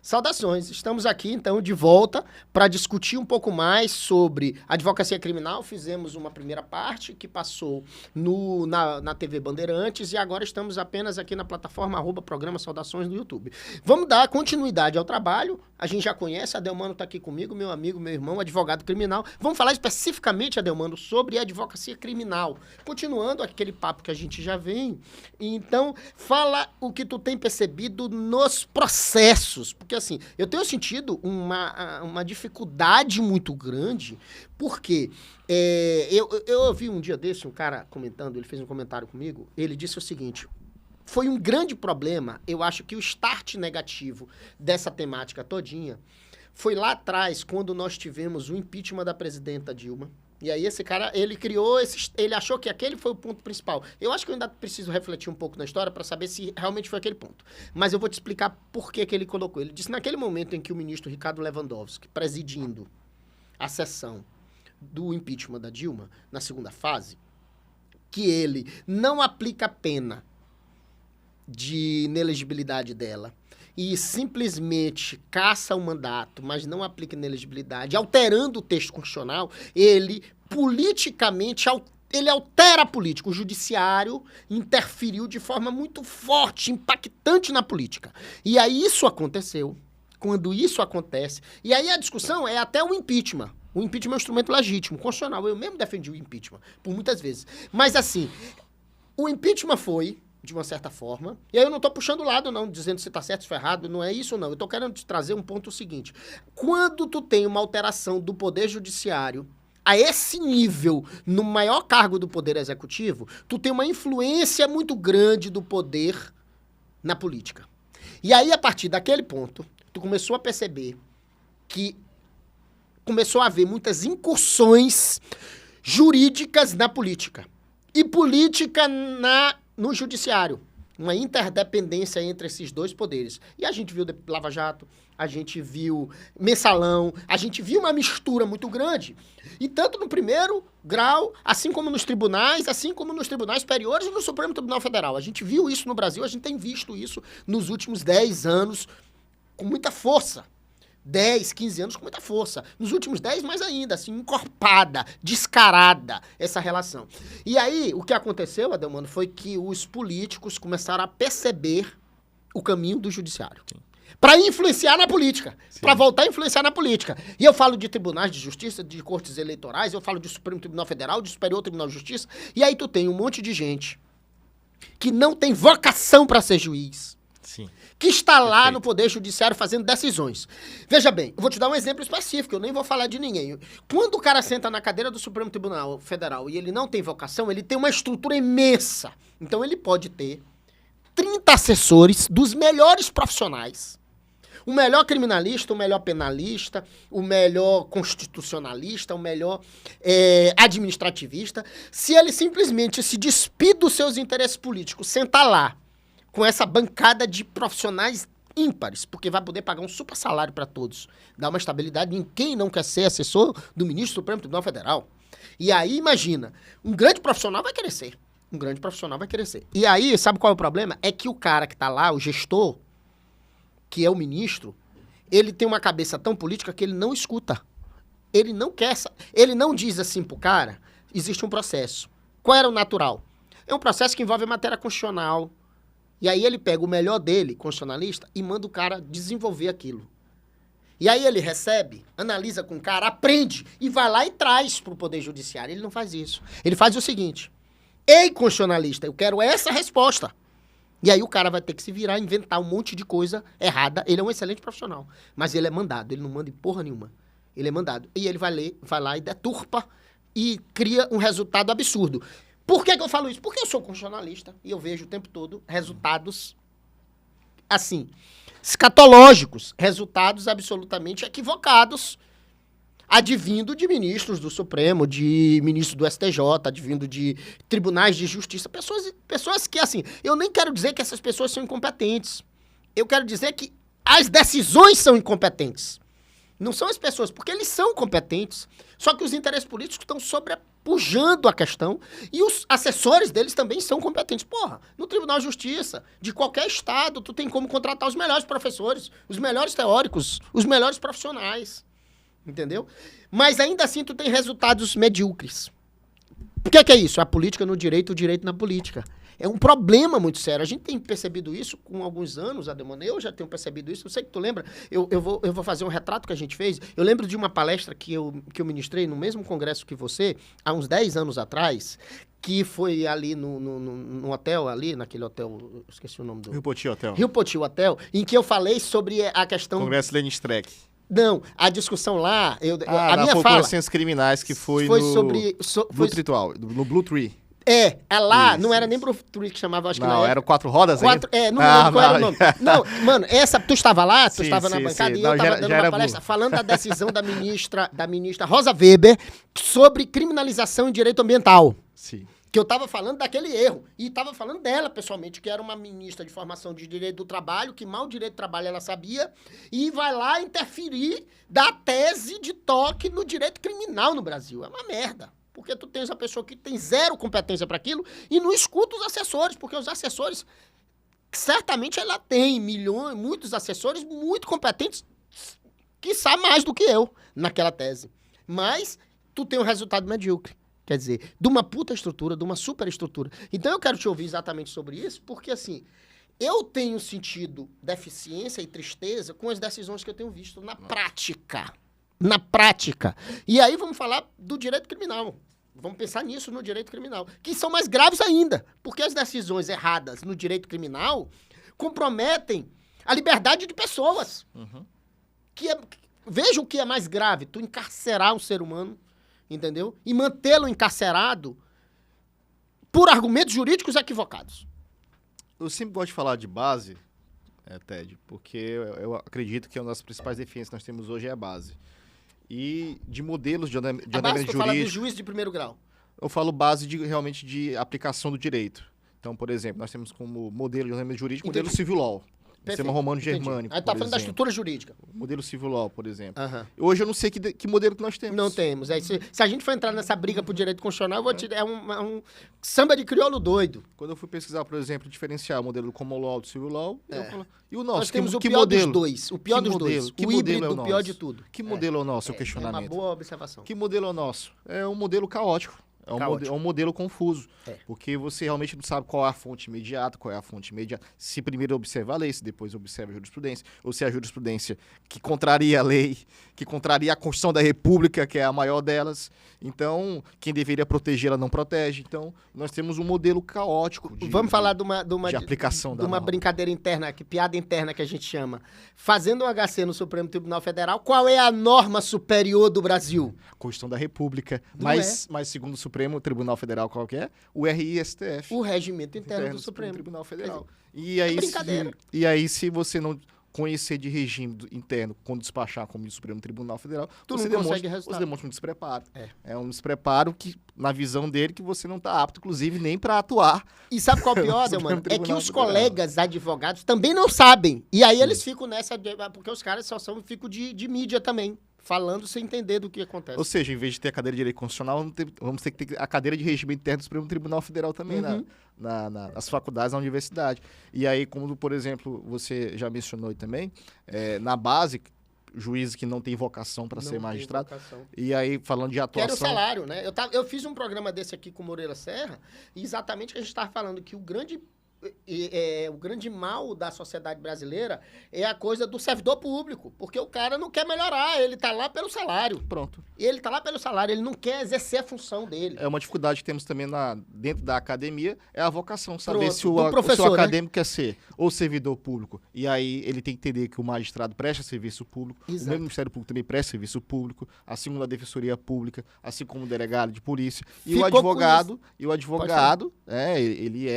Saudações, estamos aqui então de volta para discutir um pouco mais sobre advocacia criminal. Fizemos uma primeira parte que passou na TV Bandeirantes e agora estamos apenas aqui na plataforma @programa Saudações no YouTube. Vamos dar continuidade ao trabalho, a gente já conhece, Adelmano está aqui comigo, meu amigo, meu irmão, advogado criminal. Vamos falar especificamente, Adelmano, sobre advocacia criminal. Continuando aquele papo que a gente já vem, então fala o que tu tem percebido nos processos, porque assim, eu tenho sentido uma dificuldade muito grande, porque eu ouvi um dia desse um cara comentando, ele fez um comentário comigo, ele disse o seguinte: foi um grande problema, eu acho que o start negativo dessa temática todinha foi lá atrás, quando nós tivemos o impeachment da presidenta Dilma. E aí esse cara, ele achou que aquele foi o ponto principal. Eu acho que eu ainda preciso refletir um pouco na história para saber se realmente foi aquele ponto. Mas eu vou te explicar por que ele colocou. Ele disse naquele momento em que o ministro Ricardo Lewandowski, presidindo a sessão do impeachment da Dilma, na segunda fase, que ele não aplica a pena de inelegibilidade dela e simplesmente caça o mandato, mas não aplica inelegibilidade, alterando o texto constitucional, ele politicamente ele altera a política. O judiciário interferiu de forma muito forte, impactante na política. E aí isso aconteceu. Quando isso acontece, e aí a discussão é até o impeachment. O impeachment é um instrumento legítimo, constitucional. Eu mesmo defendi o impeachment, por muitas vezes. Mas assim, o impeachment foi, de uma certa forma, e aí eu não estou puxando o lado, não, dizendo se está certo, se está errado, não é isso, não. Eu estou querendo te trazer um ponto seguinte. Quando tu tem uma alteração do poder judiciário a esse nível, no maior cargo do poder executivo, tu tem uma influência muito grande do poder na política. E aí, a partir daquele ponto, tu começou a perceber que começou a haver muitas incursões jurídicas na política. E política no judiciário, uma interdependência entre esses dois poderes. E a gente viu Lava Jato, a gente viu Mensalão, a gente viu uma mistura muito grande. E tanto no primeiro grau, assim como nos tribunais superiores e no Supremo Tribunal Federal. A gente viu isso no Brasil, a gente tem visto isso nos últimos 10 anos com muita força. 10, 15 anos com muita força. Nos últimos 10, mais ainda, assim, encorpada, descarada, essa relação. E aí, o que aconteceu, Adelmano, foi que os políticos começaram a perceber o caminho do judiciário. Para influenciar na política. Para voltar a influenciar na política. E eu falo de tribunais de justiça, de cortes eleitorais, eu falo de Supremo Tribunal Federal, de Superior Tribunal de Justiça. E aí tu tem um monte de gente que não tem vocação para ser juiz. Sim. Que está lá no Poder Judiciário fazendo decisões. Veja bem, eu vou te dar um exemplo específico, eu nem vou falar de ninguém. Quando o cara senta na cadeira do Supremo Tribunal Federal e ele não tem vocação, ele tem uma estrutura imensa. Então ele pode ter 30 assessores dos melhores profissionais. O melhor criminalista, o melhor penalista, o melhor constitucionalista, o melhor administrativista. Se ele simplesmente se despir dos seus interesses políticos, senta lá, com essa bancada de profissionais ímpares, porque vai poder pagar um super salário para todos. Dá uma estabilidade em quem não quer ser assessor do ministro do Supremo Tribunal Federal. E aí, imagina, um grande profissional vai querer ser. Um grande profissional vai querer ser. E aí, sabe qual é o problema? É que o cara que tá lá, o gestor, que é o ministro, ele tem uma cabeça tão política que ele não escuta. Ele não quer... Ele não diz assim pro cara, existe um processo. Qual era o natural? É um processo que envolve matéria constitucional. E aí ele pega o melhor dele, constitucionalista, e manda o cara desenvolver aquilo. E aí ele recebe, analisa com o cara, aprende e vai lá e traz para o Poder Judiciário. Ele não faz isso. Ele faz o seguinte: ei, constitucionalista, eu quero essa resposta. E aí o cara vai ter que se virar, inventar um monte de coisa errada. Ele é um excelente profissional, mas ele é mandado, ele não manda em porra nenhuma. Ele é mandado. E ele vai lá e deturpa e cria um resultado absurdo. Por que eu falo isso? Porque eu sou constitucionalista e eu vejo o tempo todo resultados, assim, escatológicos, resultados absolutamente equivocados, advindo de ministros do Supremo, de ministros do STJ, advindo de tribunais de justiça, pessoas que, assim, eu nem quero dizer que essas pessoas são incompetentes. Eu quero dizer que as decisões são incompetentes. Não são as pessoas, porque eles são competentes, só que os interesses políticos estão pujando a questão, e os assessores deles também são competentes. Porra, no Tribunal de Justiça, de qualquer estado, tu tem como contratar os melhores professores, os melhores teóricos, os melhores profissionais, entendeu? Mas ainda assim tu tem resultados medíocres. O que é isso? A política no direito, o direito na política. É um problema muito sério. A gente tem percebido isso com alguns anos, Ademone. Eu já tenho percebido isso. Eu sei que tu lembra. Eu vou fazer um retrato que a gente fez. Eu lembro de uma palestra que eu ministrei no mesmo congresso que você, há uns 10 anos atrás, que foi ali no hotel, ali, naquele hotel, eu esqueci o nome do... Rio Poti Hotel. Rio Poti Hotel, em que eu falei sobre a questão... Congresso Lenin Streck. Não, a discussão lá... a minha fala... Processos criminais que foi no... sobre... no Blue Tree. Lá, não era nem Blue Tree que chamava, acho que não, eram 4 rodas aí? Não lembro qual era o nome. Não, mano, tu estava lá, tu estava na bancada, sim. E eu estava dando uma palestra falando da decisão da ministra Rosa Weber sobre criminalização em direito ambiental. Sim. Que eu estava falando daquele erro. E estava falando dela, pessoalmente, que era uma ministra de formação de direito do trabalho, que mal direito do trabalho ela sabia, e vai lá interferir da tese de toque no direito criminal no Brasil. É uma merda. Porque tu tens a pessoa que tem zero competência para aquilo e não escuta os assessores, porque os assessores, certamente ela tem muitos assessores muito competentes, que sabem mais do que eu naquela tese. Mas tu tem um resultado medíocre. Quer dizer, de uma puta estrutura, de uma super estrutura. Então eu quero te ouvir exatamente sobre isso, porque assim, eu tenho sentido deficiência e tristeza com as decisões que eu tenho visto na prática. Na prática. E aí vamos falar do direito criminal. Vamos pensar nisso no direito criminal. Que são mais graves ainda. Porque as decisões erradas no direito criminal comprometem a liberdade de pessoas. Uhum. Veja o que é mais grave. Tu encarcerar um ser humano, entendeu? E mantê-lo encarcerado por argumentos jurídicos equivocados. Eu sempre gosto de falar de base, Ted, porque eu acredito que uma das principais deficiências que nós temos hoje é a base. E de modelos de andamento jurídico... A base tu fala do juiz de primeiro grau. Eu falo base realmente de aplicação do direito. Então, por exemplo, nós temos como modelo de andamento jurídico o modelo civil law. Sistema romano-germânico. Aí tá falando da estrutura jurídica. Modelo civil law, por exemplo. Uhum. Hoje eu não sei que modelo que nós temos. Não temos. Se a gente for entrar nessa briga por direito constitucional, eu vou te... é um samba de crioulo doido. Quando eu fui pesquisar, por exemplo, diferenciar o modelo do common law do civil law, eu falo, e o nosso? Nós temos o pior dos dois. O pior dos dois. O híbrido, o pior de tudo. Que modelo é o nosso? É o questionamento. É uma boa observação. Que modelo é o nosso? É um modelo caótico. É um modelo confuso, porque você realmente não sabe qual é a fonte imediata, se primeiro observa a lei, se depois observa a jurisprudência, ou se a jurisprudência que contraria a lei, que contraria a Constituição da República, que é a maior delas, então quem deveria protegê-la não protege. Então nós temos um modelo caótico Vamos falar de aplicação de uma brincadeira interna, piada interna que a gente chama. Fazendo um HC no Supremo Tribunal Federal, qual é a norma superior do Brasil? Constituição da República, mas segundo o Supremo Tribunal Federal qualquer, o RISTF. O regimento interno do Supremo Tribunal Federal. E aí, se você não conhecer de regime interno quando despachar como Supremo Tribunal Federal, você demonstra um despreparo. É um despreparo que, na visão dele, que você não está apto, inclusive, nem para atuar. E sabe qual é o pior, mano? É que os colegas advogados também não sabem. E aí eles ficam nessa... Porque os caras ficam de mídia também. Falando sem entender do que acontece. Ou seja, em vez de ter a cadeira de direito constitucional, vamos ter que ter a cadeira de regime interno do Supremo Tribunal Federal também nas faculdades, na universidade. E aí, como, por exemplo, você já mencionou também, na base, juízes que não têm vocação para ser magistrado. E aí, falando de atuação... Quero o salário, né? Eu fiz um programa desse aqui com o Moreira Serra, e exatamente que a gente estava falando que o grande mal da sociedade brasileira é a coisa do servidor público, porque o cara não quer melhorar, ele tá lá pelo salário. Pronto. Ele tá lá pelo salário, ele não quer exercer a função dele. É uma dificuldade que temos também dentro da academia, é a vocação, saber Pronto, se o acadêmico quer ser ou servidor público, e aí ele tem que entender que o magistrado presta serviço público, Exato. O mesmo Ministério Público também presta serviço público, assim como a Defensoria Pública, assim como o delegado de polícia, e o advogado, ele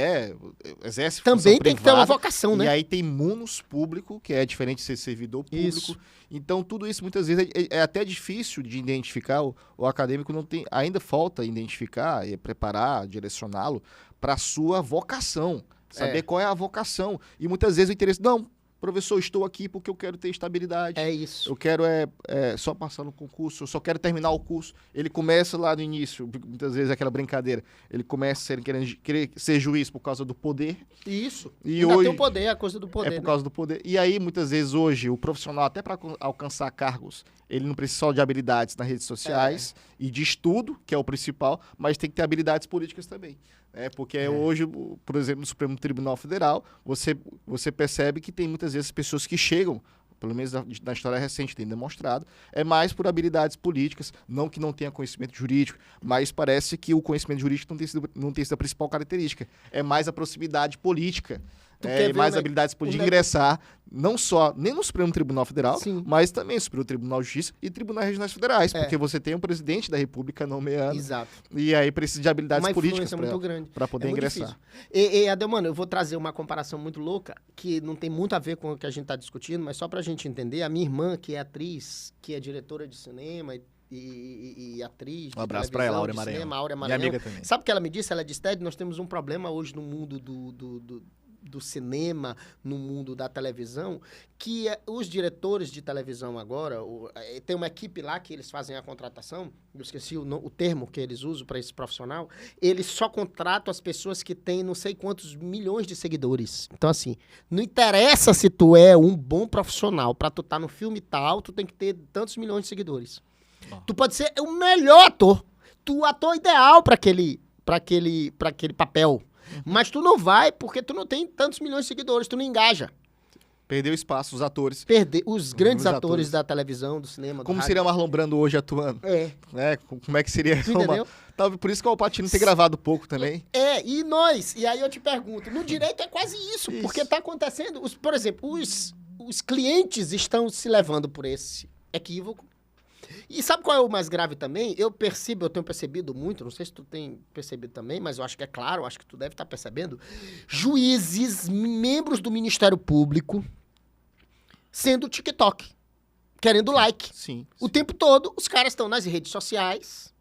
exerce também tem que ter uma vocação, né? E aí tem munus público, que é diferente de ser servidor público. Isso. Então, tudo isso, muitas vezes, é até difícil de identificar. O acadêmico não tem, ainda falta identificar e preparar, direcioná-lo para a sua vocação. Saber qual é a vocação. E muitas vezes o interesse... Não, Professor, estou aqui porque eu quero ter estabilidade. É isso. Eu quero só passar no concurso, eu só quero terminar o curso. Ele começa lá no início, muitas vezes é aquela brincadeira. Ele começa querer ser juiz por causa do poder. Isso. E ainda hoje tem o poder, a coisa do poder. É por causa do poder. E aí, muitas vezes, hoje, o profissional, até para alcançar cargos, ele não precisa só de habilidades nas redes sociais e de estudo, que é o principal, mas tem que ter habilidades políticas também. Porque hoje, por exemplo, no Supremo Tribunal Federal, você percebe que tem muitas vezes pessoas que chegam, pelo menos na história recente tem demonstrado, é mais por habilidades políticas, não que não tenha conhecimento jurídico, mas parece que o conhecimento jurídico não tem sido a principal característica. É mais a proximidade política. Mais habilidades de ingressar, não só nem no Supremo Tribunal Federal, sim, mas também no Supremo Tribunal de Justiça e Tribunais Regionais Federais, porque você tem um presidente da República nomeando. Exato. E aí precisa de habilidades políticas para poder ingressar. E Adelmano, eu vou trazer uma comparação muito louca, que não tem muito a ver com o que a gente está discutindo, mas só para a gente entender, a minha irmã, que é atriz, que é diretora de cinema e atriz. Um abraço para ela, Áurea Maranhão. Minha amiga também. Sabe o que ela me disse? Ela disse, Ted, nós temos um problema hoje no mundo do cinema, no mundo da televisão, que os diretores de televisão agora, tem uma equipe lá que eles fazem a contratação, eu esqueci o termo que eles usam para esse profissional, eles só contratam as pessoas que têm não sei quantos milhões de seguidores. Então, assim, não interessa se tu é um bom profissional, para tu estar no filme tal, tu tem que ter tantos milhões de seguidores. Tu pode ser o melhor ator, o ator ideal para aquele papel. Mas tu não vai porque tu não tem tantos milhões de seguidores, tu não engaja. Perdeu espaço, os atores. Os grandes atores da televisão, do cinema, Como seria Marlon Brando hoje atuando? Como é que seria? Entendeu? Por isso que o Alpatino tem gravado pouco também. E nós? E aí eu te pergunto, no direito é quase isso. Porque tá acontecendo, por exemplo, os clientes estão se levando por esse equívoco. E sabe qual é o mais grave também? Eu tenho percebido muito, não sei se tu tem percebido também, mas eu acho que é claro, acho que tu deve estar percebendo, juízes, membros do Ministério Público, sendo TikTok, querendo like. Sim. O tempo todo, os caras estão nas redes sociais,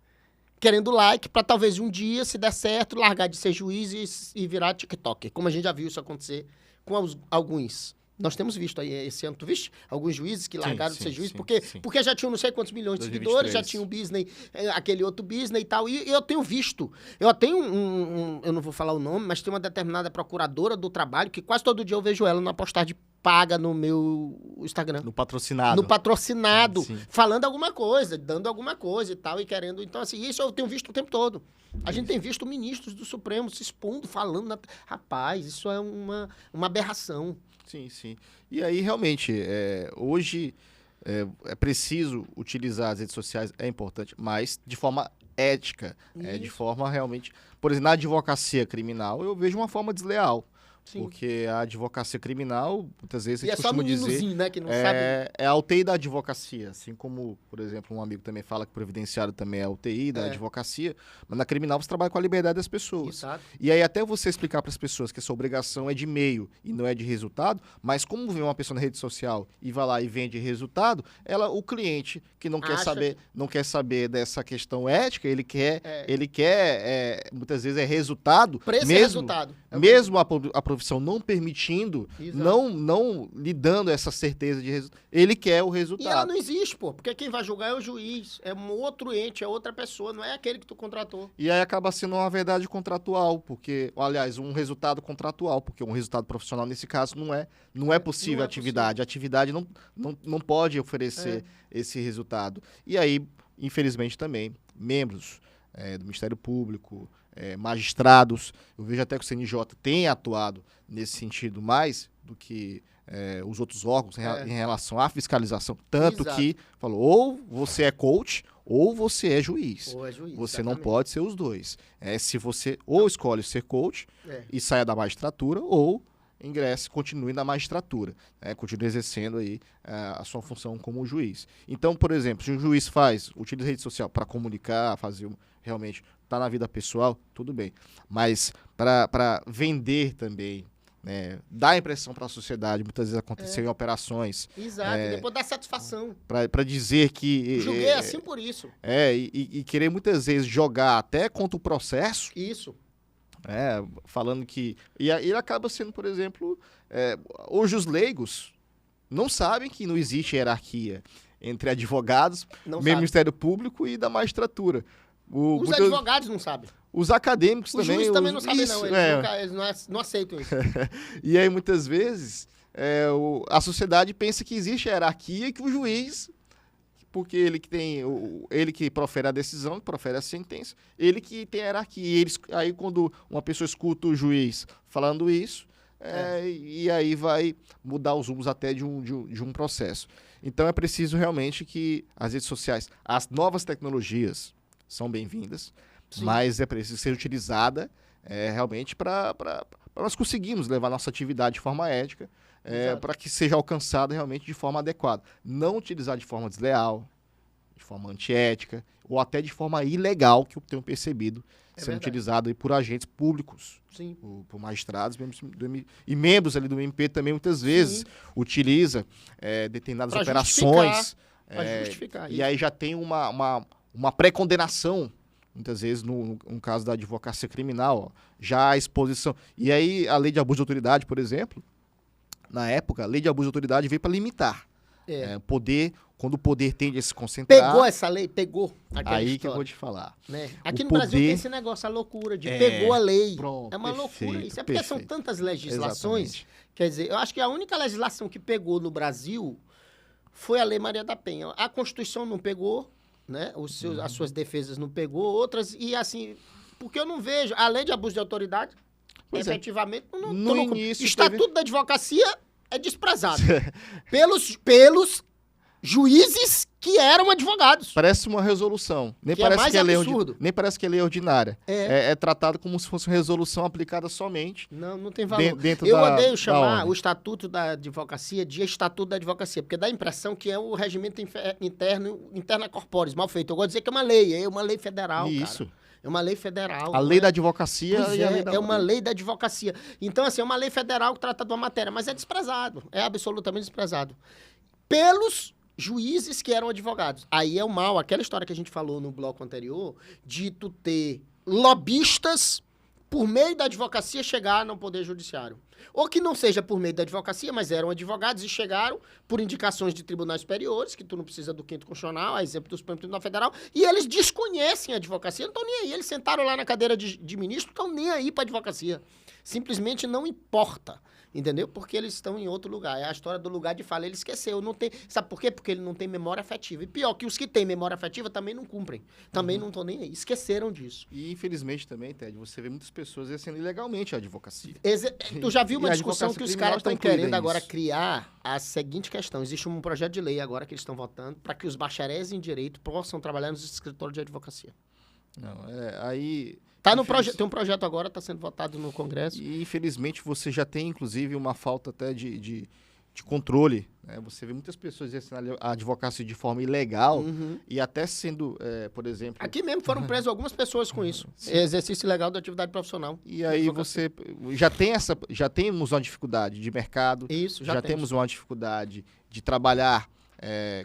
querendo like, para talvez um dia, se der certo, largar de ser juiz e virar TikTok. Como a gente já viu isso acontecer com alguns. Nós temos visto aí esse ano, tu viste? Alguns juízes que largaram de ser juiz, porque já tinham não sei quantos milhões de 2023. Seguidores, já tinha um business, aquele outro business e tal. E eu tenho visto. Eu tenho eu não vou falar o nome, mas tem uma determinada procuradora do trabalho que quase todo dia eu vejo ela na postagem paga no meu Instagram. No patrocinado. No patrocinado, falando alguma coisa, dando alguma coisa e tal, e querendo. Então, assim, isso eu tenho visto o tempo todo. A gente tem visto ministros do Supremo se expondo, falando. Rapaz, isso é uma aberração. Sim, sim. E aí, realmente, hoje é preciso utilizar as redes sociais, é importante, mas de forma ética, de forma realmente... Por exemplo, na advocacia criminal, eu vejo uma forma desleal. Sim. Porque a advocacia criminal, muitas vezes a gente costuma dizer... Né, que não sabe. É a UTI da advocacia, assim como, por exemplo, um amigo também fala que o previdenciário também é a UTI da advocacia, mas na criminal você trabalha com a liberdade das pessoas. Exato. E aí até você explicar para as pessoas que essa obrigação é de meio e não é de resultado, mas como vê uma pessoa na rede social e vai lá e vende resultado, o cliente que não quer saber dessa questão ética, ele quer muitas vezes resultado. Preço mesmo, é resultado. Mesmo a profissão não permitindo, não lhe dando essa certeza de resultado, ele quer o resultado. E ela não existe, porque quem vai julgar é o juiz, é um outro ente, é outra pessoa, não é aquele que tu contratou. E aí acaba sendo uma verdade contratual, aliás, um resultado contratual, porque um resultado profissional, nesse caso, não é possível a atividade. A atividade não pode oferecer esse resultado. E aí, infelizmente também, membros do Ministério Público, magistrados, eu vejo até que o CNJ tem atuado nesse sentido mais do que os outros órgãos em relação à fiscalização, tanto que falou, ou você é coach ou você é juiz. Você não pode ser os dois. Se você ou escolhe ser coach e saia da magistratura, ou continue na magistratura, continue exercendo aí a sua função como juiz. Então, por exemplo, se um juiz utiliza a rede social para comunicar, realmente tá na vida pessoal, tudo bem. Mas para vender também, dar impressão para a sociedade, muitas vezes aconteceu em operações. Exato, depois dá satisfação. Para dizer que... Julguei assim por isso. E querer muitas vezes jogar até contra o processo. Isso. Falando que... E ele acaba sendo, por exemplo... hoje os leigos não sabem que não existe hierarquia entre advogados, Ministério Público e da magistratura. Os advogados não sabem. Os acadêmicos também... Os juízes também não sabem, não. Eles não aceitam isso. E aí, muitas vezes, a sociedade pensa que existe hierarquia e que o juiz... Porque ele que profere a decisão, que profere a sentença, ele que tem a hierarquia. Aí, quando uma pessoa escuta o juiz falando isso, e aí vai mudar os rumos até de um processo. Então, é preciso realmente que as redes sociais, as novas tecnologias são bem-vindas, mas é preciso ser utilizada realmente para nós conseguirmos levar nossa atividade de forma ética, para que seja alcançada realmente de forma adequada. Não utilizar de forma desleal, de forma antiética, ou até de forma ilegal, que eu tenho percebido sendo utilizado aí por agentes públicos, por magistrados e membros ali do MP também, muitas vezes, utiliza determinadas operações. Para justificar e aí já tem uma pré-condenação, muitas vezes, no caso da advocacia criminal, já a exposição. E aí a lei de abuso de autoridade, por exemplo, na época, a lei de abuso de autoridade veio para limitar. Poder, quando o poder tende a se concentrar... Pegou essa lei, pegou. Aí história. Que eu vou te falar. Né? Aqui no Brasil tem esse negócio, a loucura de pegou a lei. Pronto, é uma loucura. Isso é porque são tantas legislações. Exatamente. Quer dizer, eu acho que a única legislação que pegou no Brasil foi a Lei Maria da Penha. A Constituição não pegou, né? As suas defesas não pegou, outras... E assim, porque eu não vejo... A lei de abuso de autoridade... efetivamente, no início o Estatuto da Advocacia é desprezado pelos juízes que eram advogados. Parece uma resolução. Nem parece que é lei ordinária. É tratado como se fosse uma resolução aplicada somente. Não tem valor. Eu odeio chamar o Estatuto da Advocacia de Estatuto da Advocacia, porque dá a impressão que é o regimento interna corporis, mal feito. Eu gosto de dizer que é uma lei federal, Isso. Cara. É uma lei federal. A lei da advocacia e a lei da... É uma lei da advocacia. Então, assim, é uma lei federal que trata de uma matéria, mas é desprezado. É absolutamente desprezado. Pelos juízes que eram advogados. Aí é o mal, aquela história que a gente falou no bloco anterior, de tu ter lobistas por meio da advocacia chegar no Poder Judiciário. Ou que não seja por meio da advocacia, mas eram advogados e chegaram por indicações de tribunais superiores, que tu não precisa do quinto constitucional, a exemplo do Supremo Tribunal Federal, e eles desconhecem a advocacia, não estão nem aí. Eles sentaram lá na cadeira de ministro, estão nem aí para advocacia. Simplesmente não importa, entendeu? Porque eles estão em outro lugar. É a história do lugar de fala. Ele esqueceu. Não tem... Sabe por quê? Porque ele não tem memória afetiva. E pior, que os que têm memória afetiva também não cumprem. Também não estão nem aí. Esqueceram disso. E, infelizmente, também, Ted, você vê muitas pessoas exercendo ilegalmente a advocacia. Tu já viu uma discussão que os caras estão querendo agora criar a seguinte questão. Existe um projeto de lei agora que eles estão votando para que os bacharéis em direito possam trabalhar nos escritórios de advocacia. Não, aí... Tem um projeto agora, está sendo votado no Congresso. E, infelizmente, você já tem, inclusive, uma falta até de controle. Né? Você vê muitas pessoas exercendo a advocacia de forma ilegal e até sendo, por exemplo... Aqui mesmo foram presas algumas pessoas com isso. Exercício ilegal da atividade profissional. E aí você já temos uma dificuldade de mercado. Isso, já temos uma dificuldade de trabalhar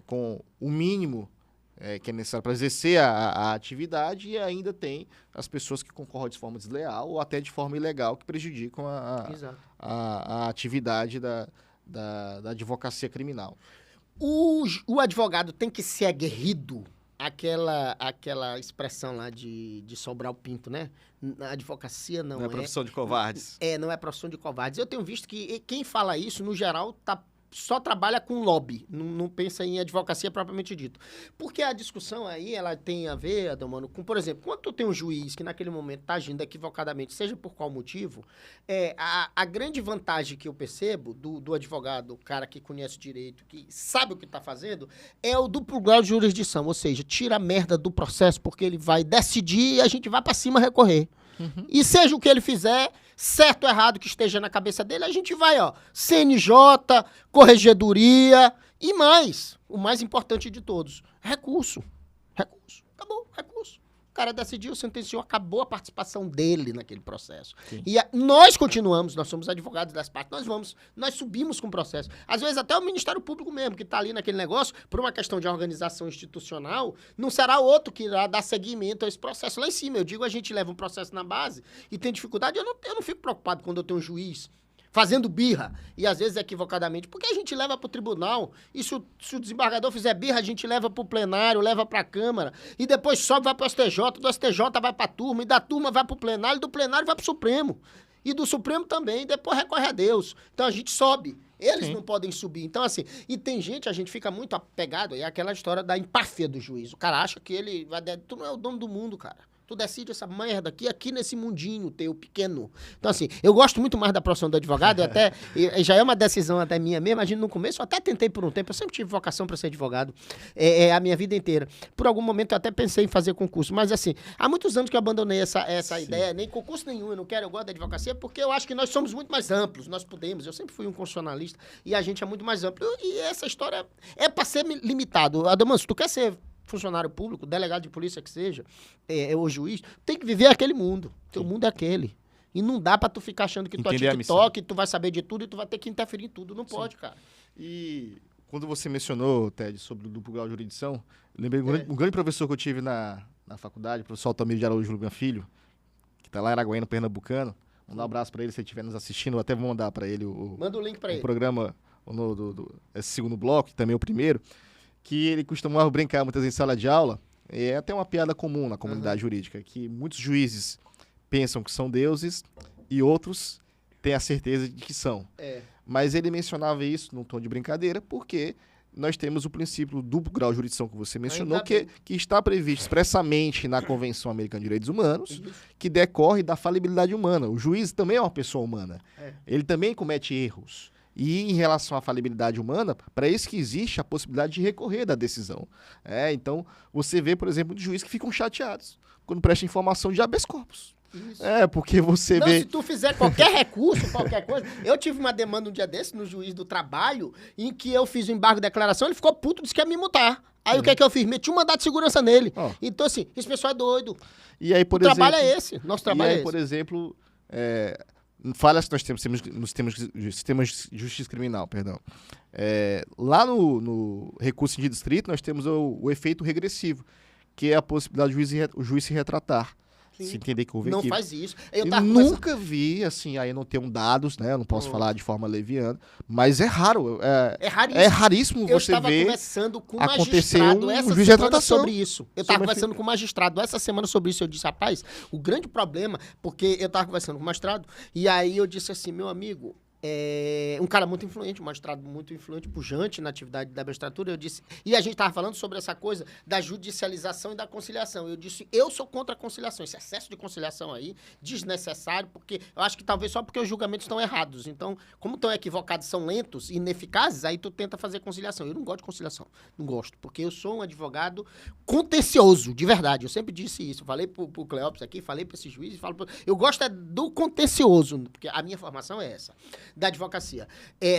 com o mínimo que é necessário para exercer a atividade, e ainda tem as pessoas que concorrem de forma desleal ou até de forma ilegal que prejudicam a atividade da advocacia criminal. O advogado tem que ser aguerrido, aquela expressão lá de Sobral Pinto, né? A advocacia não é profissão de covardes. Não é profissão de covardes. Eu tenho visto que quem fala isso, no geral, só trabalha com lobby, não pensa em advocacia propriamente dito. Porque a discussão aí, ela tem a ver, Adalmano, com, por exemplo, quando tu tem um juiz que naquele momento está agindo equivocadamente, seja por qual motivo, a grande vantagem que eu percebo do advogado, o cara que conhece o direito, que sabe o que está fazendo, é o duplo grau de jurisdição, ou seja, tira a merda do processo, porque ele vai decidir e a gente vai para cima recorrer. E seja o que ele fizer, certo ou errado que esteja na cabeça dele, a gente vai, CNJ, corregedoria e mais, o mais importante de todos, recurso. Acabou, recurso. cara decidiu, sentenciou, acabou a participação dele naquele processo. Sim. E nós continuamos, nós somos advogados das partes, nós subimos com o processo. Às vezes até o Ministério Público mesmo, que está ali naquele negócio, por uma questão de organização institucional, não será outro que irá dar seguimento a esse processo lá em cima. Eu digo, a gente leva um processo na base e tem dificuldade, eu não fico preocupado quando eu tenho um juiz fazendo birra, e às vezes equivocadamente, porque a gente leva para o tribunal, e se o desembargador fizer birra, a gente leva para o plenário, leva para a Câmara, e depois sobe, vai para o STJ, do STJ vai para a turma, e da turma vai para o plenário, e do plenário vai para o Supremo, e do Supremo também, depois recorre a Deus. Então a gente sobe, eles não podem subir. Então assim, e tem gente, a gente fica muito apegado, é aquela história da empáfia do juiz, o cara acha que ele vai, tu não é o dono do mundo, cara. Tu decide essa merda aqui nesse mundinho teu, pequeno. Então, assim, eu gosto muito mais da profissão do advogado, até já é uma decisão até minha mesmo. A gente, no começo, eu até tentei por um tempo, eu sempre tive vocação para ser advogado, a minha vida inteira. Por algum momento, eu até pensei em fazer concurso, mas, assim, há muitos anos que eu abandonei essa ideia, nem concurso nenhum, eu não quero, eu gosto da advocacia, porque eu acho que nós somos muito mais amplos, nós podemos. Eu sempre fui um constitucionalista e a gente é muito mais amplo. E essa história é para ser limitado. Adamanso, tu quer ser funcionário público, delegado de polícia que seja, ou juiz, tem que viver aquele mundo. Teu mundo é aquele. E não dá pra tu ficar achando que tu é TikTok, tu vai saber de tudo e tu vai ter que interferir em tudo. Não pode, cara. E quando você mencionou, Ted, sobre o duplo grau de jurisdição, lembrei um grande professor que eu tive na faculdade, o professor Altamiro de Araújo Lugan Filho, que tá lá em Araguaína, pernambucano. Mandar um abraço pra ele, se ele estiver nos assistindo, eu até vou mandar pra ele manda o link pra ele. O programa, esse segundo bloco, que também é o primeiro, que ele costumava brincar muitas vezes em sala de aula, é até uma piada comum na comunidade jurídica, que muitos juízes pensam que são deuses e outros têm a certeza de que são. Mas ele mencionava isso num tom de brincadeira, porque nós temos o princípio do duplo grau de jurisdição que você mencionou, que está previsto expressamente na Convenção Americana de Direitos Humanos, que decorre da falibilidade humana. O juiz também é uma pessoa humana. Ele também comete erros. E em relação à falibilidade humana, para isso que existe a possibilidade de recorrer da decisão. Então, você vê, por exemplo, de juízes que ficam chateados quando presta informação de habeas corpus. Isso. Porque você vê... Se tu fizer qualquer recurso, qualquer coisa... Eu tive uma demanda um dia desse no juiz do trabalho, em que eu fiz o embargo de declaração, ele ficou puto, disse que ia me multar. Aí o que é que eu fiz? Meti um mandado de segurança nele. Então, assim, esse pessoal é doido. E aí, por exemplo... O trabalho é esse. Nosso trabalho é esse. Por exemplo... Falhas que nós temos nos sistemas de justiça criminal, perdão. Lá no recurso de distrito, nós temos o efeito regressivo, que é a possibilidade do juiz se retratar. Se entender que houve não equívoco. Faz isso. Eu nunca vi, assim, aí não tenho dados, né? Eu não posso falar de forma leviana, mas é raro. É raríssimo você ver conversando com acontecer um juiz de retratação sobre isso. Eu estava conversando com o magistrado essa semana sobre isso. Eu disse, rapaz, o grande problema, porque eu estava conversando com o magistrado, e aí eu disse assim, meu amigo, um cara muito influente, um magistrado muito influente, pujante na atividade da magistratura, eu disse, e a gente estava falando sobre essa coisa da judicialização e da conciliação. Eu disse, eu sou contra a conciliação, esse excesso de conciliação aí, desnecessário, porque eu acho que talvez só porque os julgamentos estão errados. Então, como estão equivocados, são lentos e ineficazes, aí tu tenta fazer conciliação. Eu não gosto de conciliação, não gosto, porque eu sou um advogado contencioso, de verdade. Eu sempre disse isso, falei pro Cleópis aqui, falei para esse juiz, eu gosto do contencioso, porque a minha formação é essa. Da advocacia,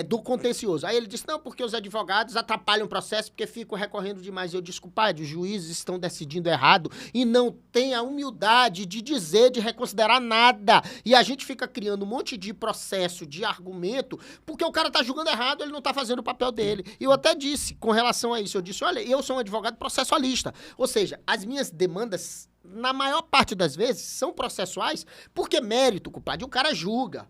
do contencioso. Aí ele disse, não, porque os advogados atrapalham o processo porque ficam recorrendo demais. Eu disse, compadre, os juízes estão decidindo errado e não tem a humildade de dizer, de reconsiderar nada. E a gente fica criando um monte de processo, de argumento, porque o cara tá julgando errado, ele não tá fazendo o papel dele. E eu até disse, com relação a isso, eu disse, olha, eu sou um advogado processualista. Ou seja, as minhas demandas, na maior parte das vezes, são processuais, porque mérito, compadre, o cara julga.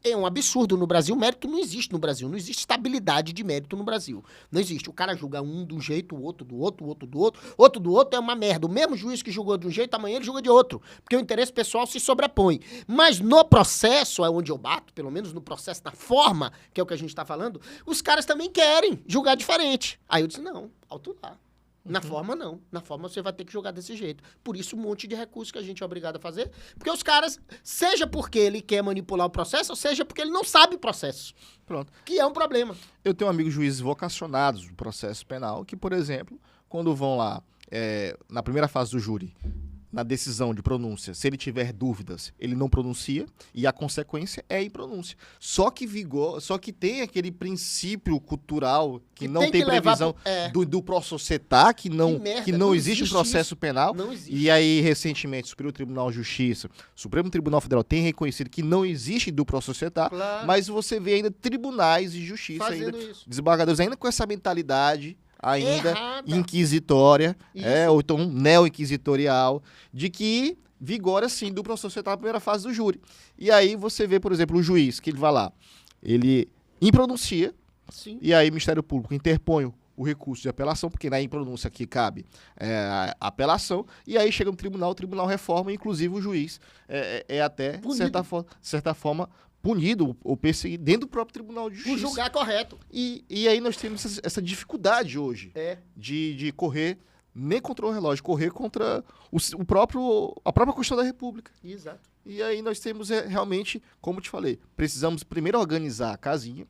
É um absurdo no Brasil, mérito não existe no Brasil, não existe estabilidade de mérito no Brasil, não existe, o cara julga um de um jeito, o outro do outro, o outro do outro, outro do outro é uma merda, o mesmo juiz que julgou de um jeito, amanhã ele julga de outro, porque o interesse pessoal se sobrepõe, mas no processo, é onde eu bato, pelo menos no processo, na forma, que é o que a gente tá falando, os caras também querem julgar diferente, aí eu disse, não, alto lá. Na forma, não. Na forma, você vai ter que jogar desse jeito. Por isso, um monte de recursos que a gente é obrigado a fazer. Porque os caras, seja porque ele quer manipular o processo, ou seja porque ele não sabe o processo. Pronto. Que é um problema. Eu tenho amigos juízes vocacionados do processo penal que, por exemplo, quando vão lá, na primeira fase do júri, na decisão de pronúncia, se ele tiver dúvidas, ele não pronuncia, e a consequência é a impronúncia. Só que tem aquele princípio cultural que não tem previsão do pró-societá, que não existe um processo penal. Não existe. E aí, recentemente, o Superior Tribunal de Justiça, o Supremo Tribunal Federal tem reconhecido que não existe duplo pró-societá, mas você vê ainda tribunais de justiça, ainda, desembargadores ainda com essa mentalidade ainda inquisitória, ou então neo-inquisitorial, de que vigora, sim, dupla societária na primeira fase do júri. E aí você vê, por exemplo, o juiz, que ele vai lá, ele impronuncia, e aí o Ministério Público interpõe o recurso de apelação, porque na impronúncia aqui cabe a apelação, e aí chega no tribunal, o tribunal reforma, inclusive o juiz até, de certa forma, punido ou perseguido dentro do próprio Tribunal de Justiça. Por julgar correto. E aí nós temos essa dificuldade hoje de correr nem contra o relógio, correr contra a própria Constituição da República. Exato. E aí nós temos realmente, como te falei, precisamos primeiro organizar a casinha,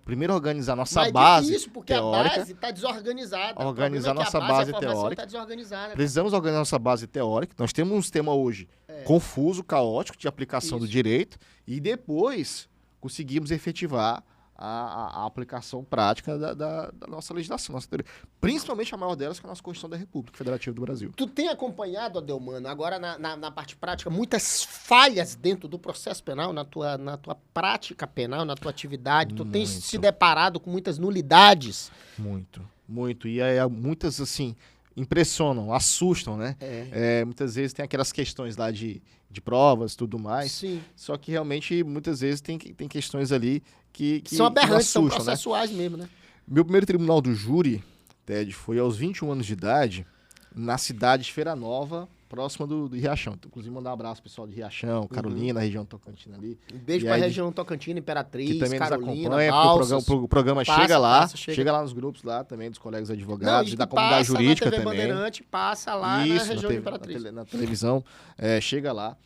primeiro organizar nossa base difícil, porque teórica. A base está desorganizada. Organizar nossa base teórica. Tá desorganizada. Precisamos organizar nossa base teórica. Nós temos um sistema hoje confuso, caótico, de aplicação do direito, e depois conseguimos efetivar a aplicação prática da nossa legislação, nossa teoria. Principalmente a maior delas, que é a nossa Constituição da República Federativa do Brasil. Tu tem acompanhado, Adelmano, agora na parte prática, muitas falhas dentro do processo penal, na tua prática penal, na tua atividade? Tu tens se deparado com muitas nulidades? Muito. E aí, muitas, assim, impressionam, assustam, né? Muitas vezes tem aquelas questões lá de provas e tudo mais. Sim. Só que realmente, muitas vezes, tem questões ali que são aberrantes, assustam, são processuais, né? Mesmo, né? Meu primeiro tribunal do júri, Ted, foi aos 21 anos de idade, na cidade de Feira Nova, próxima do Riachão. Então, inclusive, mandar um abraço pro pessoal de Riachão, Carolina, região Tocantina ali. Um beijo pra região Tocantina, Imperatriz, que também Carolina, nos acompanha, o programa chega lá, chega lá nos grupos lá também, dos colegas advogados, da comunidade jurídica também. Bandeirante, passa lá na região de Imperatriz. Na televisão, chega lá.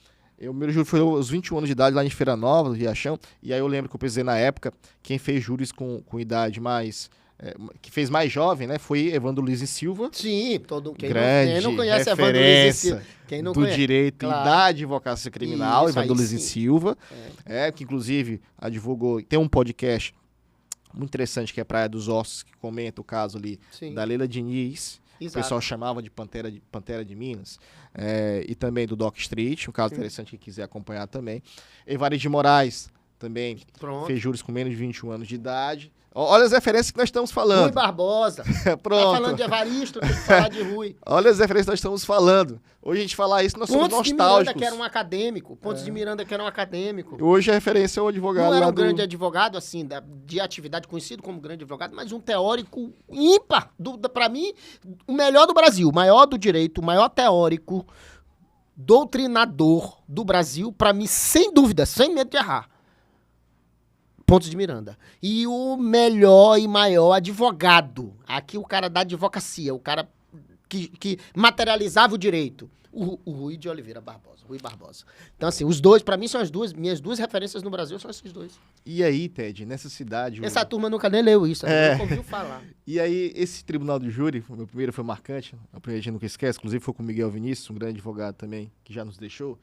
O meu júri foi aos 21 anos de idade lá em Feira Nova, no Riachão, e aí eu lembro que eu precisei na época, quem fez júris com idade mais... que fez mais jovem, né? Foi Evandro Luiz e Silva. Sim, quem não conhece Evandro Luiz e Silva. Quem não conhece. Direito e da advocacia criminal, Evandro Luiz e Silva. Que inclusive advogou, tem um podcast muito interessante que é Praia dos Ossos, que comenta o caso ali da Leila Diniz. Exato. O pessoal chamava de Pantera de Minas. E também do Doc Street, um caso interessante que quiser acompanhar também. Evaristo de Moraes também fez júris com menos de 21 anos de idade. Olha as referências que nós estamos falando. Rui Barbosa. Pronto. Tá falando de Evaristo, tem que falar de Rui. Olha as referências que nós estamos falando. Hoje a gente falar isso, nós somos nostálgicos. Pontes de Miranda, que era um acadêmico. Pontes de Miranda, que era um acadêmico. Hoje a referência é o advogado. Não era um grande advogado, assim, de atividade, conhecido como grande advogado, mas um teórico ímpar. Pra mim, o melhor do Brasil, o maior do direito, o maior teórico, doutrinador do Brasil, pra mim, sem dúvida, sem medo de errar. Pontes de Miranda. E o melhor e maior advogado. Aqui o cara da advocacia, o cara que materializava o direito. O Rui de Oliveira Barbosa. Rui Barbosa. Então, assim, os dois, pra mim, são minhas duas referências no Brasil, são esses dois. E aí, Ted, nessa cidade... Essa turma nunca nem leu isso, nunca ouviu falar. E aí, esse tribunal do júri, o meu primeiro foi marcante, a primeira a gente nunca esquece, inclusive foi com o Miguel Vinícius, um grande advogado também, que já nos deixou.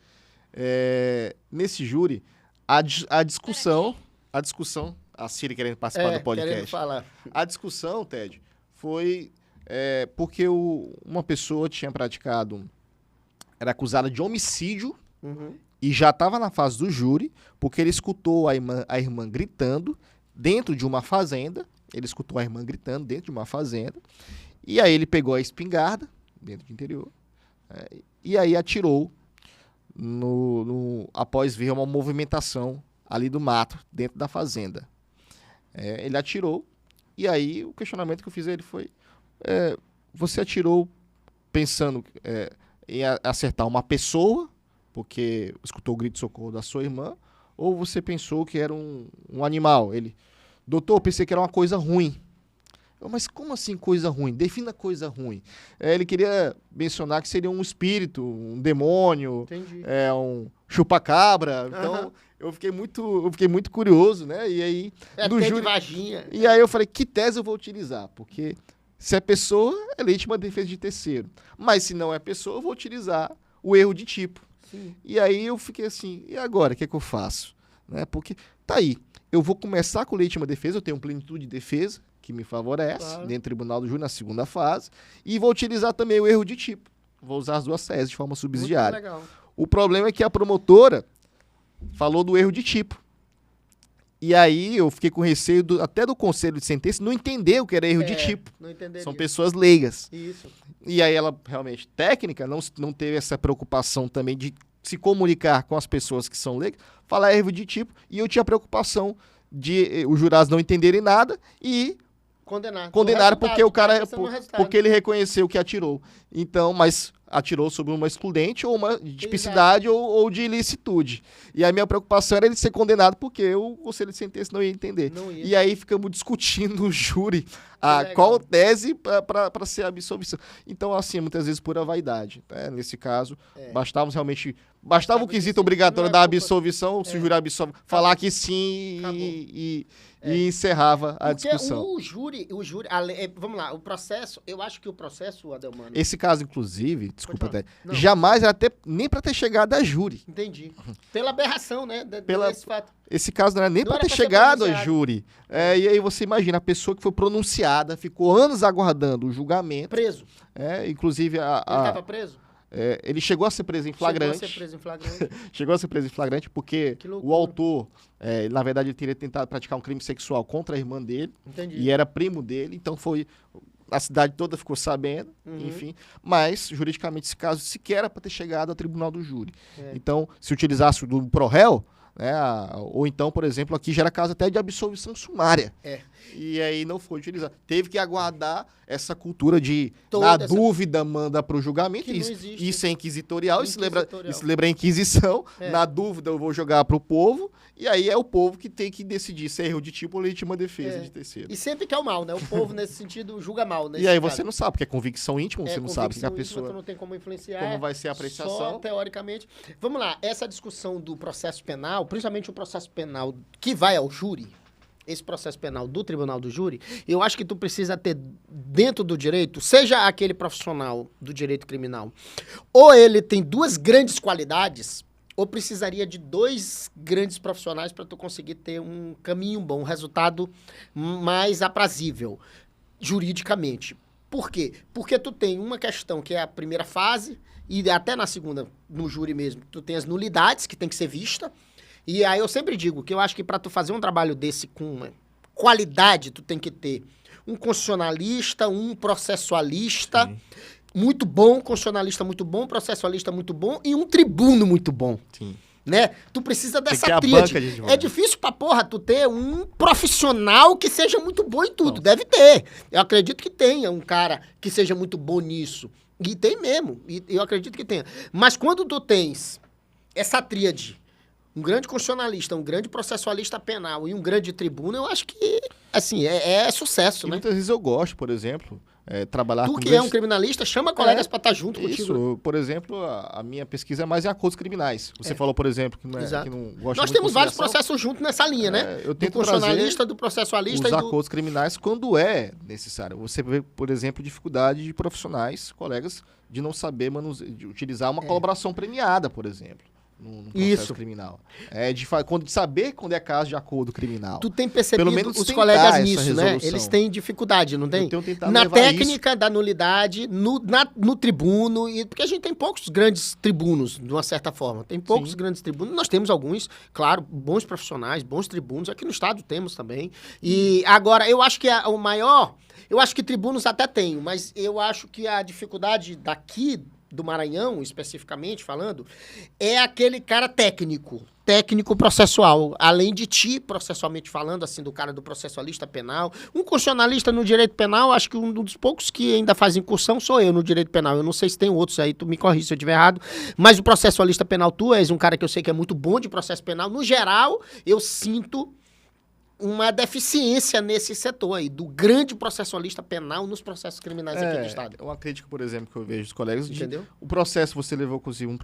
Nesse júri, a discussão, a Ciri querendo participar do podcast. Querendo falar. A discussão, Ted, foi porque uma pessoa tinha praticado, era acusada de homicídio e já estava na fase do júri, porque ele escutou a irmã gritando dentro de uma fazenda. Ele escutou a irmã gritando dentro de uma fazenda. E aí ele pegou a espingarda, dentro do interior, e aí atirou após ver uma movimentação ali do mato, dentro da fazenda. Ele atirou, e aí o questionamento que eu fiz a ele foi, você atirou pensando em acertar uma pessoa, porque escutou o grito de socorro da sua irmã, ou você pensou que era um animal? Ele, doutor, eu pensei que era uma coisa ruim. Mas como assim coisa ruim? Defina coisa ruim. Ele queria mencionar que seria um espírito, um demônio, um chupacabra. Então, eu fiquei muito curioso, né? E aí, do júri, vaginha. E aí eu falei, que tese eu vou utilizar? Porque se é pessoa, é legítima defesa de terceiro. Mas se não é pessoa, eu vou utilizar o erro de tipo. Sim. E aí eu fiquei assim, e agora, o que é que eu faço? Né? Porque, tá aí, eu vou começar com legítima defesa, eu tenho plenitude de defesa, que me favorece, dentro do Tribunal do Júri, na segunda fase, e vou utilizar também o erro de tipo. Vou usar as duas teses de forma subsidiária. Muito legal. O problema é que a promotora falou do erro de tipo. E aí eu fiquei com receio até do conselho de sentença não entender o que era erro de tipo. Não entenderia. São pessoas leigas. Isso. E aí ela, realmente, técnica, não teve essa preocupação também de se comunicar com as pessoas que são leigas, falar erro de tipo, e eu tinha preocupação de os jurados não entenderem nada e condenaram porque o cara, porque ele reconheceu que atirou. Então, mas atirou sobre uma excludente ou uma de tipicidade ou de ilicitude. E a minha preocupação era ele ser condenado porque o conselho de sentença não ia entender. E aí ficamos discutindo no júri qual tese para ser a absolvição. Então, assim, muitas vezes pura vaidade. Né? Nesse caso, bastava o quesito obrigatório da absolvição, se o júri absolve, falar que sim e encerrava a discussão. O júri, vamos lá, o processo, eu acho que o processo, Adelmano... Esse caso, inclusive, desculpa até, jamais era nem para ter chegado a júri. Entendi. Pela aberração, né, desse fato. Esse caso não era nem para ter chegado a júri. E aí você imagina, a pessoa que foi pronunciada, ficou anos aguardando o julgamento. Preso. Inclusive... Ele estava preso? Ele chegou a ser preso em flagrante. Chegou a ser preso em flagrante porque o autor, na verdade, ele teria tentado praticar um crime sexual contra a irmã dele. Entendi. E era primo dele, então a cidade toda ficou sabendo, enfim. Mas, juridicamente, esse caso sequer era para ter chegado ao tribunal do júri. Então, se utilizasse do pro-réu, né, ou então, por exemplo, aqui já era caso até de absolvição sumária. E aí não foi utilizado. Teve que aguardar essa cultura de, na dúvida, manda para o julgamento. Isso é inquisitorial, isso lembra a Inquisição. Na dúvida, eu vou jogar para o povo. E aí é o povo que tem que decidir se é erro de tipo ou legítima defesa de terceiro. E sempre quer o mal, né? O povo, nesse sentido, julga mal. E aí você não sabe, porque é convicção íntima, você não sabe que a pessoa... Tu não tem como influenciar. Como vai ser a apreciação. Só teoricamente. Vamos lá, essa discussão do processo penal, principalmente o processo penal que vai ao júri, esse processo penal do tribunal do júri, eu acho que tu precisa ter dentro do direito, seja aquele profissional do direito criminal, ou ele tem duas grandes qualidades, ou precisaria de dois grandes profissionais para tu conseguir ter um caminho bom, um resultado mais aprazível, juridicamente. Por quê? Porque tu tem uma questão que é a primeira fase, e até na segunda, no júri mesmo, tu tem as nulidades que tem que ser vista. E aí eu sempre digo que eu acho que para tu fazer um trabalho desse com qualidade, tu tem que ter um constitucionalista, um processualista muito bom, constitucionalista muito bom, processualista muito bom e um tribuno muito bom. Sim. Né? Tu precisa dessa tríade. É difícil pra porra tu ter um profissional que seja muito bom em tudo. Não. Deve ter. Eu acredito que tenha um cara que seja muito bom nisso. E tem mesmo. E eu acredito que tenha. Mas quando tu tens essa tríade, um grande constitucionalista, um grande processualista penal e um grande tribuno, eu acho que, assim, é sucesso, né? Muitas vezes eu gosto, por exemplo, trabalhar com... Tu que é um criminalista, chama colegas para estar junto contigo. Isso, por exemplo, a minha pesquisa é mais em acordos criminais. Você falou, por exemplo, que não gosta Nós temos vários processos juntos nessa linha, né? Eu tento do constitucionalista, do processualista os acordos criminais quando é necessário. Você vê, por exemplo, dificuldade de profissionais, colegas, de não saber de utilizar uma colaboração premiada, por exemplo. No processo criminal. De saber quando é caso de acordo criminal. Tu tem percebido os colegas nisso, né? Eles têm dificuldade, não tem? Na técnica da nulidade, no tribuno, porque a gente tem poucos grandes tribunos, de uma certa forma. Tem poucos grandes tribunos. Nós temos alguns, claro, bons profissionais, bons tribunos. Aqui no estado temos também. E agora, eu acho que o maior... Eu acho que tribunos até tenho, mas eu acho que a dificuldade daqui... do Maranhão, especificamente falando, é aquele cara técnico processual, além de ti, processualmente falando, assim, do cara do processualista penal. Um constitucionalista no direito penal, acho que um dos poucos que ainda faz incursão sou eu no direito penal. Eu não sei se tem outros aí, tu me corrige se eu estiver errado, mas o processualista penal, tu és um cara que eu sei que é muito bom de processo penal. No geral, eu sinto uma deficiência nesse setor aí, do grande processualista penal nos processos criminais aqui do Estado. Uma crítica, por exemplo, que eu vejo dos colegas. Entendeu? O processo, você levou, inclusive,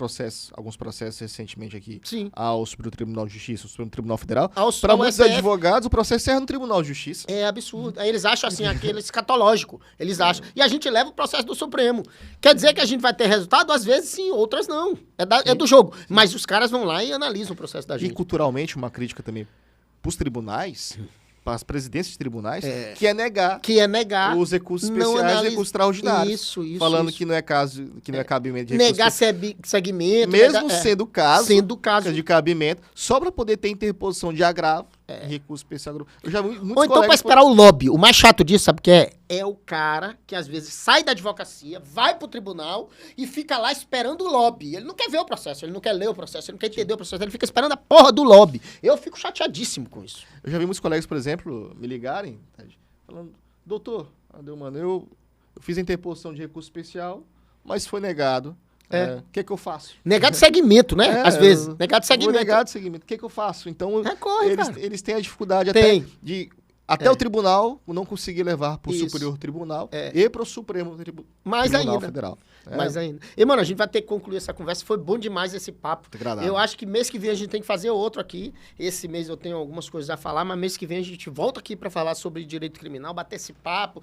alguns processos recentemente aqui ao Supremo Tribunal de Justiça, ao Supremo Tribunal Federal. Para muitos advogados, o processo erra no Tribunal de Justiça. É absurdo. Aí eles acham assim, aquele escatológico. Eles acham. E a gente leva o processo do Supremo. Quer dizer que a gente vai ter resultado? Às vezes sim, outras não. É do jogo. Mas os caras vão lá e analisam o processo da gente. E culturalmente, uma crítica também para os tribunais, para as presidências de tribunais, que é negar os recursos especiais e recursos extraordinários. Isso. Falando que não é caso, que não é cabimento de negar segmento. Mesmo sendo caso de cabimento, só para poder ter interposição de agravo, recurso especial. Eu já vi muitos Ou então para esperar o lobby. O mais chato disso, sabe o que é? É o cara que às vezes sai da advocacia, vai pro tribunal e fica lá esperando o lobby. Ele não quer ver o processo, ele não quer ler o processo, ele não quer entender o processo, ele fica esperando a porra do lobby. Eu fico chateadíssimo com isso. Eu já vi muitos colegas, por exemplo, me ligarem, falando, doutor, mano, eu fiz a interposição de recurso especial, mas foi negado. O que eu faço? Negado de segmento, né? Às vezes. Negado de segmento. Negado de segmento. O que eu faço? Então, eles têm a dificuldade até o tribunal não conseguir levar para o Superior Tribunal e para o Supremo Tribunal Federal. Mais ainda. E, mano, a gente vai ter que concluir essa conversa. Foi bom demais esse papo. Eu acho que mês que vem a gente tem que fazer outro aqui. Esse mês eu tenho algumas coisas a falar, mas mês que vem a gente volta aqui para falar sobre direito criminal, bater esse papo,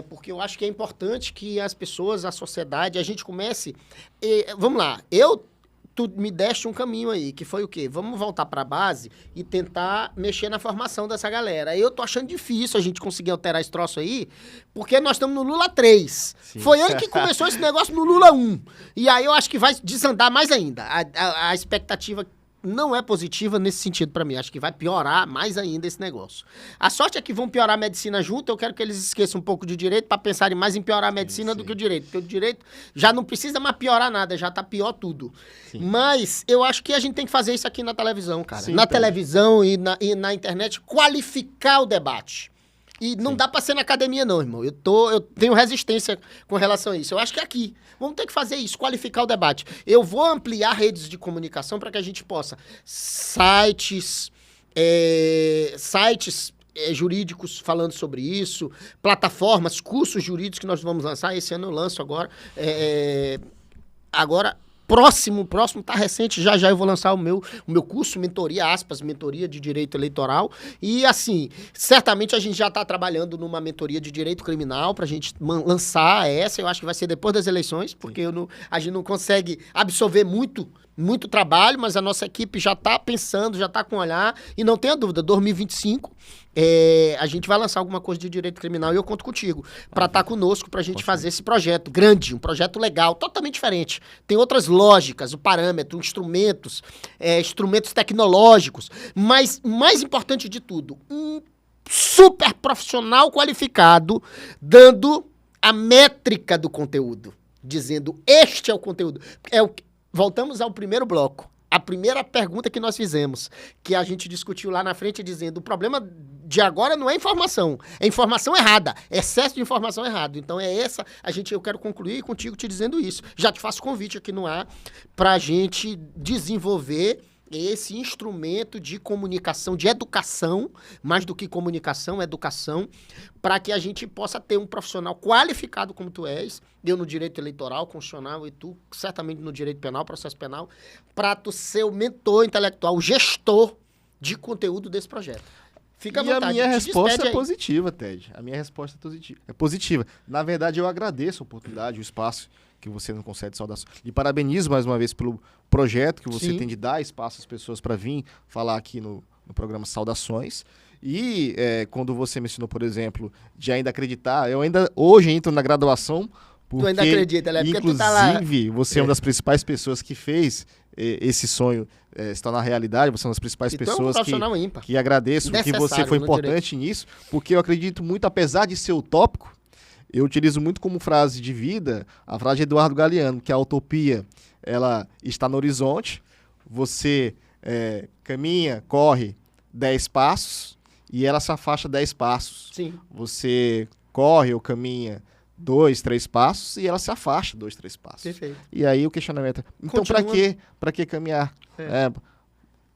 porque eu acho que é importante que as pessoas, a sociedade, a gente comece... vamos lá, tu me deste um caminho aí, que foi o quê? Vamos voltar para a base e tentar mexer na formação dessa galera. Eu tô achando difícil a gente conseguir alterar esse troço aí, porque nós estamos no Lula 3. Sim. Foi ele que começou esse negócio no Lula 1. E aí eu acho que vai desandar mais ainda. A expectativa não é positiva nesse sentido para mim. Acho que vai piorar mais ainda esse negócio. A sorte é que vão piorar a medicina junto. Eu quero que eles esqueçam um pouco de direito para pensarem mais em piorar a medicina do que o direito. Porque o direito já não precisa mais piorar nada, já tá pior tudo. Sim. Mas eu acho que a gente tem que fazer isso aqui na televisão, cara. Sim, na televisão e na internet, qualificar o debate. E não dá pra ser na academia, não, irmão. Eu tenho resistência com relação a isso. Eu acho que é aqui. Vamos ter que fazer isso, qualificar o debate. Eu vou ampliar redes de comunicação para que a gente possa... Sites jurídicos falando sobre isso, plataformas, cursos jurídicos que nós vamos lançar. Esse ano eu lanço agora. Próximo, tá recente, já eu vou lançar o meu curso, mentoria de direito eleitoral, e assim, certamente a gente já está trabalhando numa mentoria de direito criminal pra gente lançar essa, eu acho que vai ser depois das eleições, porque a gente não consegue absorver muito trabalho, mas a nossa equipe já está pensando, já está com olhar, e não tenha dúvida, 2025, a gente vai lançar alguma coisa de direito criminal e eu conto contigo para estar conosco, para a gente fazer esse projeto grande, um projeto legal, totalmente diferente. Tem outras lógicas, o parâmetro, instrumentos tecnológicos, mas mais importante de tudo, um super profissional qualificado dando a métrica do conteúdo, dizendo este é o conteúdo. Voltamos ao primeiro bloco. A primeira pergunta que nós fizemos, que a gente discutiu lá na frente, dizendo o problema de agora não é informação, é informação errada, excesso de informação errada. Então eu quero concluir contigo te dizendo isso. Já te faço convite aqui no ar para a gente desenvolver esse instrumento de comunicação, de educação, mais do que comunicação, educação, para que a gente possa ter um profissional qualificado como tu és, eu no direito eleitoral, constitucional, e tu certamente no direito penal, processo penal, para tu ser o mentor intelectual, o gestor de conteúdo desse projeto. Fica à vontade. E a minha resposta é positiva, Ted. A minha resposta é positiva. Na verdade, eu agradeço a oportunidade, o espaço que você não concede saudação. E parabenizo mais uma vez pelo projeto que você tem de dar espaço às pessoas para vir falar aqui no programa Saudações. E quando você mencionou, por exemplo, de ainda acreditar, eu ainda hoje entro na graduação, porque, tu ainda acredita, né? Porque inclusive, tu tá lá... você é uma das principais pessoas que fez esse sonho se tornar realidade, você é uma das principais pessoas que agradeço, que você foi importante nisso, porque eu acredito muito, apesar de ser utópico, eu utilizo muito como frase de vida a frase de Eduardo Galeano, que a utopia ela está no horizonte, você caminha, corre 10 passos e ela se afasta 10 passos. Sim. Você corre ou caminha 2, 3 passos e ela se afasta 2, 3 passos. Perfeito. E aí o questionamento é, então para que caminhar?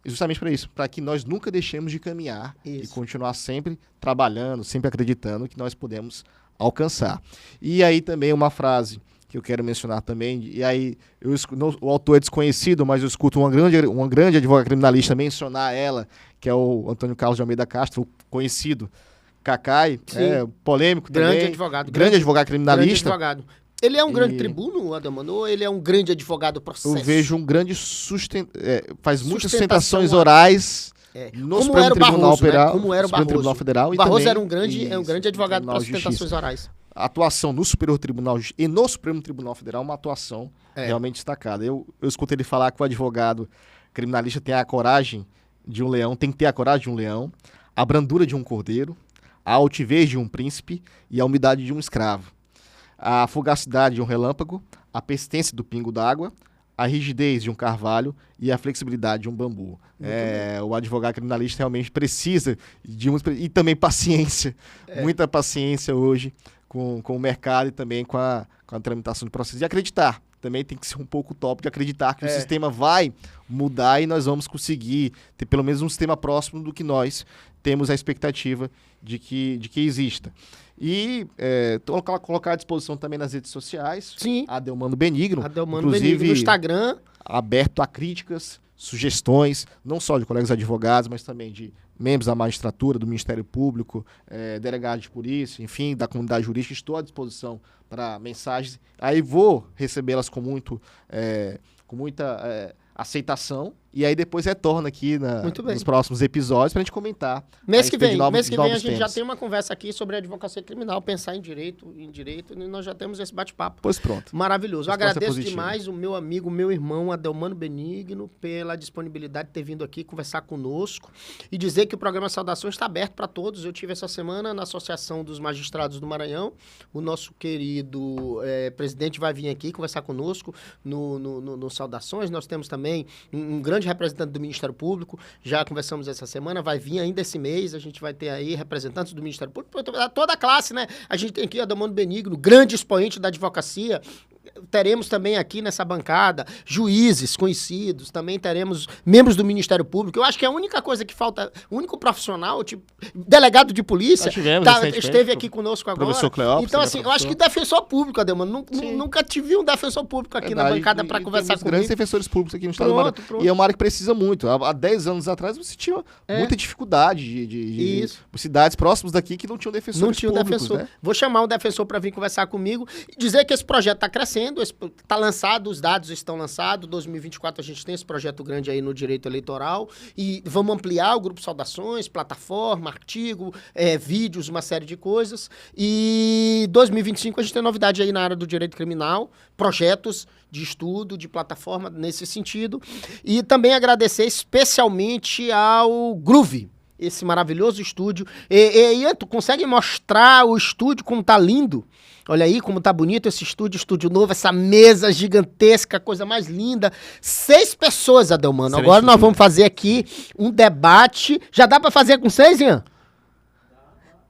justamente para isso, para que nós nunca deixemos de caminhar e continuar sempre trabalhando, sempre acreditando que nós podemos alcançar. E aí também uma frase que eu quero mencionar também, e aí o autor é desconhecido, mas eu escuto uma grande advogada criminalista mencionar ela, que é o Antônio Carlos de Almeida Castro, o conhecido Cacai, polêmico grande também. Advogado. Grande advogado criminalista. Grande advogado. Ele é um grande tribuno, Adelmano, ou ele é um grande advogado processo? Eu vejo um grande faz muitas sustentações orais no Supremo Tribunal Federal. Como era o Barroso. Tribunal Federal, o Barroso era um grande advogado para sustentações orais. A atuação no Superior Tribunal e no Supremo Tribunal Federal é uma atuação realmente destacada. Eu escuto ele falar que o advogado criminalista tem a coragem de um leão, tem que ter a coragem de um leão, a brandura de um cordeiro, a altivez de um príncipe e a umidade de um escravo. A fugacidade de um relâmpago, a persistência do pingo d'água, a rigidez de um carvalho e a flexibilidade de um bambu. O advogado criminalista realmente precisa de e também paciência, muita paciência hoje com o mercado e também com a tramitação de processo. E acreditar, também tem que ser um pouco utópico de acreditar que o sistema vai mudar e nós vamos conseguir ter pelo menos um sistema próximo do que nós temos a expectativa de que exista. E colocar à disposição também nas redes sociais. Sim. Adelmano Benigno. Inclusive, no Instagram. Aberto a críticas, sugestões, não só de colegas advogados, mas também de membros da magistratura, do Ministério Público, delegados de polícia, enfim, da comunidade jurídica. Estou à disposição para mensagens. Aí vou recebê-las com muita aceitação. E aí depois retorna aqui nos próximos episódios pra gente comentar. Mês que vem a gente já tem uma conversa aqui sobre a advocacia criminal, pensar em direito, e nós já temos esse bate-papo. Pois pronto. Maravilhoso. Eu agradeço demais o meu amigo, meu irmão, Adelmano Benigno, pela disponibilidade de ter vindo aqui conversar conosco e dizer que o programa Saudações está aberto para todos. Eu tive essa semana na Associação dos Magistrados do Maranhão. O nosso querido presidente vai vir aqui conversar conosco no Saudações. Nós temos também um grande representante do Ministério Público, já conversamos essa semana, vai vir ainda esse mês, a gente vai ter aí representantes do Ministério Público, toda a classe, né? A gente tem aqui Adelmano Benigno, grande expoente da advocacia. Teremos também aqui nessa bancada juízes conhecidos, também teremos membros do Ministério Público. Eu acho que a única coisa que falta, o único profissional, tipo delegado de polícia, esteve aqui conosco agora. Professor Cleópatra. Então, assim, eu acho que defensor público, Adelmano, nunca tive um defensor público aqui na bancada para conversar comigo. Grandes defensores públicos aqui no estado do Maranhão. E é uma área que precisa muito. Há 10 anos atrás você tinha muita dificuldade de cidades próximas daqui que não tinham defensores públicos. Né? Vou chamar um defensor para vir conversar comigo e dizer que esse projeto está crescendo. Está lançado, os dados estão lançados. 2024 a gente tem esse projeto grande aí no direito eleitoral e vamos ampliar o grupo Saudações, plataforma, artigo, vídeos, uma série de coisas. E 2025 a gente tem novidade aí na área do direito criminal, projetos de estudo, de plataforma nesse sentido. E também agradecer especialmente ao Groove, esse maravilhoso estúdio. Ian, tu consegue mostrar o estúdio como tá lindo? Olha aí como tá bonito esse estúdio novo, essa mesa gigantesca, coisa mais linda. 6 pessoas, Adelmano. Excelente. Agora nós vamos fazer aqui um debate. Já dá para fazer com 6, Ian?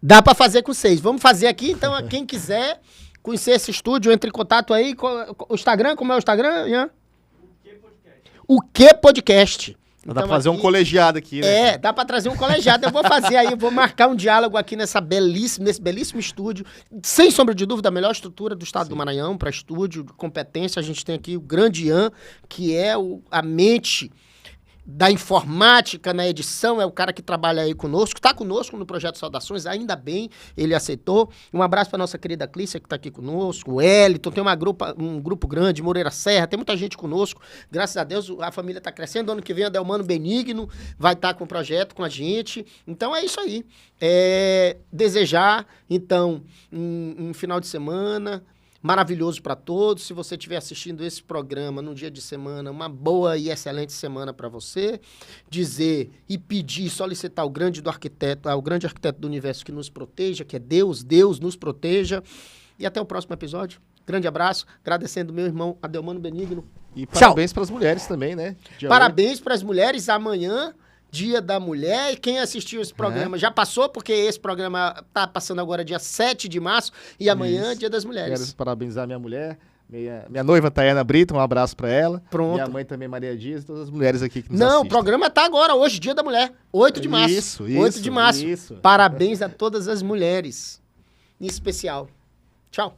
Dá para fazer com 6. Vamos fazer aqui, então, quem quiser conhecer esse estúdio, entre em contato aí. O Instagram, como é o Instagram, Ian? O Que Podcast. Dá pra fazer um colegiado aqui, né? Dá pra trazer um colegiado. Eu vou fazer aí, vou marcar um diálogo aqui nesse belíssimo estúdio. Sem sombra de dúvida, a melhor estrutura do estado do Maranhão para estúdio, de competência. A gente tem aqui o grande Ian, que é a mente da informática na edição, é o cara que trabalha aí conosco, está conosco no Projeto Saudações, ainda bem, ele aceitou. Um abraço para nossa querida Clícia, que está aqui conosco, o Wellington, tem um grupo grande, Moreira Serra, tem muita gente conosco, graças a Deus a família está crescendo, ano que vem a Adelmano Benigno vai estar com o projeto, com a gente, então é isso aí. Desejar, então, um final de semana maravilhoso para todos. Se você estiver assistindo esse programa num dia de semana, uma boa e excelente semana para você. Dizer e pedir, solicitar ao grande arquiteto do universo que nos proteja, que é Deus, Deus nos proteja. E até o próximo episódio. Grande abraço, agradecendo meu irmão Adelmano Benigno. E parabéns para as mulheres também, né? Parabéns para as mulheres. Amanhã, Dia da Mulher, e quem assistiu esse programa já passou, porque esse programa tá passando agora dia 7 de março, e amanhã é Dia das Mulheres. Quero parabenizar minha mulher, Minha noiva, Tayana Brito, um abraço pra ela. Pronto. Minha mãe também, Maria Dias, e todas as mulheres aqui que nos Não, assistem. o programa tá agora, hoje, Dia da Mulher. 8 de março. Isso. 8 de março. Parabéns a todas as mulheres. Em especial. Tchau.